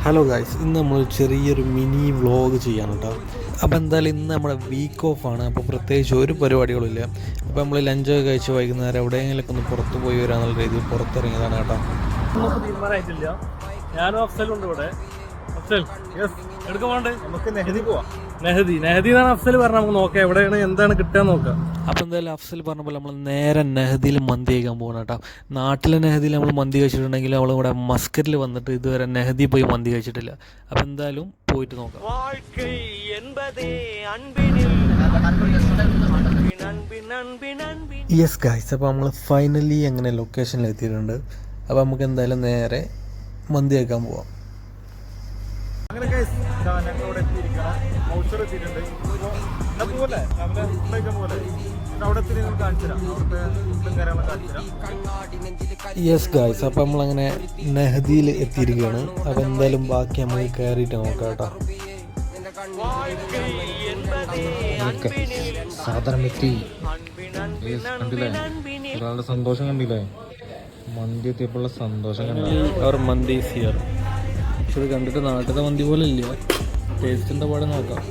Hello guys, ഇന്ന് നമ്മൾ ചെറിയൊരു മിനി വ്ളോഗ് ചെയ്യാണ് കേട്ടോ. അപ്പോൾ എന്തായാലും ഇന്ന് നമ്മുടെ വീക്ക് ഓഫാണ്. അപ്പോൾ പ്രത്യേകിച്ച് ഒരു പരിപാടികളില്ല. അപ്പോൾ നമ്മൾ ലഞ്ചൊക്കെ കഴിച്ച് വൈകുന്നേരം എവിടെയെങ്കിലൊക്കെ ഒന്ന് പുറത്ത് പോയി വരാമെന്നുള്ള രീതിയിൽ പുറത്തിറങ്ങിയതാണ് കേട്ടോ. തീരുമാനമായിട്ടില്ല. ഞാനും അഫ്സലുണ്ട് ഇവിടെ. അഫ്സൽ, യെസ്, എടുക്കാൻ പോകണ്ടേ? നമുക്ക് നെഹദി പോവാം. നെഹദി എന്നാണ് അഫ്സൽ പറഞ്ഞാൽ നമുക്ക് നോക്കാം എവിടെയാണ് എന്താണ് കിട്ടുക നോക്കാം. അപ്പോൾ എന്തായാലും അഫ്സൽ പറഞ്ഞ പോലെ നമ്മൾ നേരെ നെഹദിയിൽ മന്തി കഴിക്കാൻ പോകണം കേട്ടോ. നാട്ടിലെ നെഹദിയിൽ നമ്മൾ മന്തി കഴിച്ചിട്ടുണ്ടെങ്കിൽ നമ്മളിവിടെ മസ്കറ്റിൽ വന്നിട്ട് ഇതുവരെ നെഹദി പോയി മന്തി കഴിച്ചിട്ടില്ല. അപ്പോൾ എന്തായാലും പോയിട്ട് നോക്കാം. യെസ് ഗായ്സ്, അപ്പോൾ നമ്മൾ ഫൈനലി അങ്ങനെ ലൊക്കേഷനിൽ എത്തിയിട്ടുണ്ട്. അപ്പോൾ നമുക്ക് എന്തായാലും നേരെ മന്തി കഴിക്കാൻ പോവാം. അങ്ങനെ ഞങ്ങളിവിടെ എത്തിയിരിക്കണം. മൗച്ചർ എത്തിയിട്ടുണ്ട്. പോലെ അവിടെ എത്തി നിങ്ങൾ കാണിച്ചു തരാം. അവിടുത്തെ ഫുഡും കാര്യങ്ങളൊക്കെ കാണിച്ചു തരാം. യെസ് ഗായ്സ്, അപ്പോൾ നമ്മളങ്ങനെ നെഹദിയിൽ എത്തിയിരിക്കുകയാണ്. അപ്പോൾ എന്തായാലും ബാക്കി നമുക്ക് കയറിയിട്ട് നോക്കാം കേട്ടോ. സാധനം എത്തി. കണ്ടില്ലേ ഒരാളുടെ സന്തോഷം കണ്ടില്ലേ? മന്തി എത്തിയപ്പോഴുള്ള സന്തോഷം കണ്ടില്ലേ? അവർ മന്തി സിയർ പക്ഷെ ഇത് കണ്ടിട്ട് നാട്ടിലെ മന്തി പോലെ ഇല്ല. ടേസ്റ്റിൻ്റെ പാടെ നോക്കാം.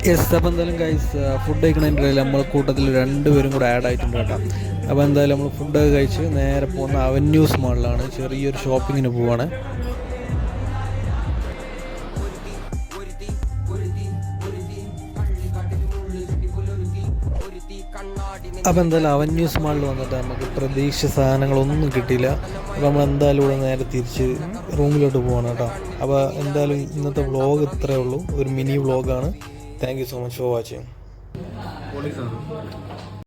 യെസ്, അപ്പോൾ എന്തായാലും ഗൈസ് ഫുഡ് കഴിക്കണതിൻ്റെ ഇടയിൽ നമ്മൾ കൂട്ടത്തിൽ 2 പേരും കൂടെ ആഡ് ആയിട്ടുണ്ട് കേട്ടോ. അപ്പോൾ എന്തായാലും നമ്മൾ ഫുഡൊക്കെ കഴിച്ച് നേരെ പോകുന്ന അവന്യൂസ് മാളിലാണ്. ചെറിയൊരു ഷോപ്പിങ്ങിന് പോവാണ്. അപ്പോൾ എന്തായാലും അവന്യൂസ് മാളിൽ വന്നിട്ട് നമുക്ക് പ്രതീക്ഷിച്ച സാധനങ്ങളൊന്നും കിട്ടിയില്ല. അപ്പോൾ നമ്മൾ എന്തായാലും ഇവിടെ നേരെ തിരിച്ച് റൂമിലോട്ട് പോകണം കേട്ടോ. അപ്പോൾ എന്തായാലും ഇന്നത്തെ വ്ളോഗ് ഇത്രയേ ഉള്ളൂ. ഒരു മിനി വ്ളോഗാണ്. Thank you so much for watching.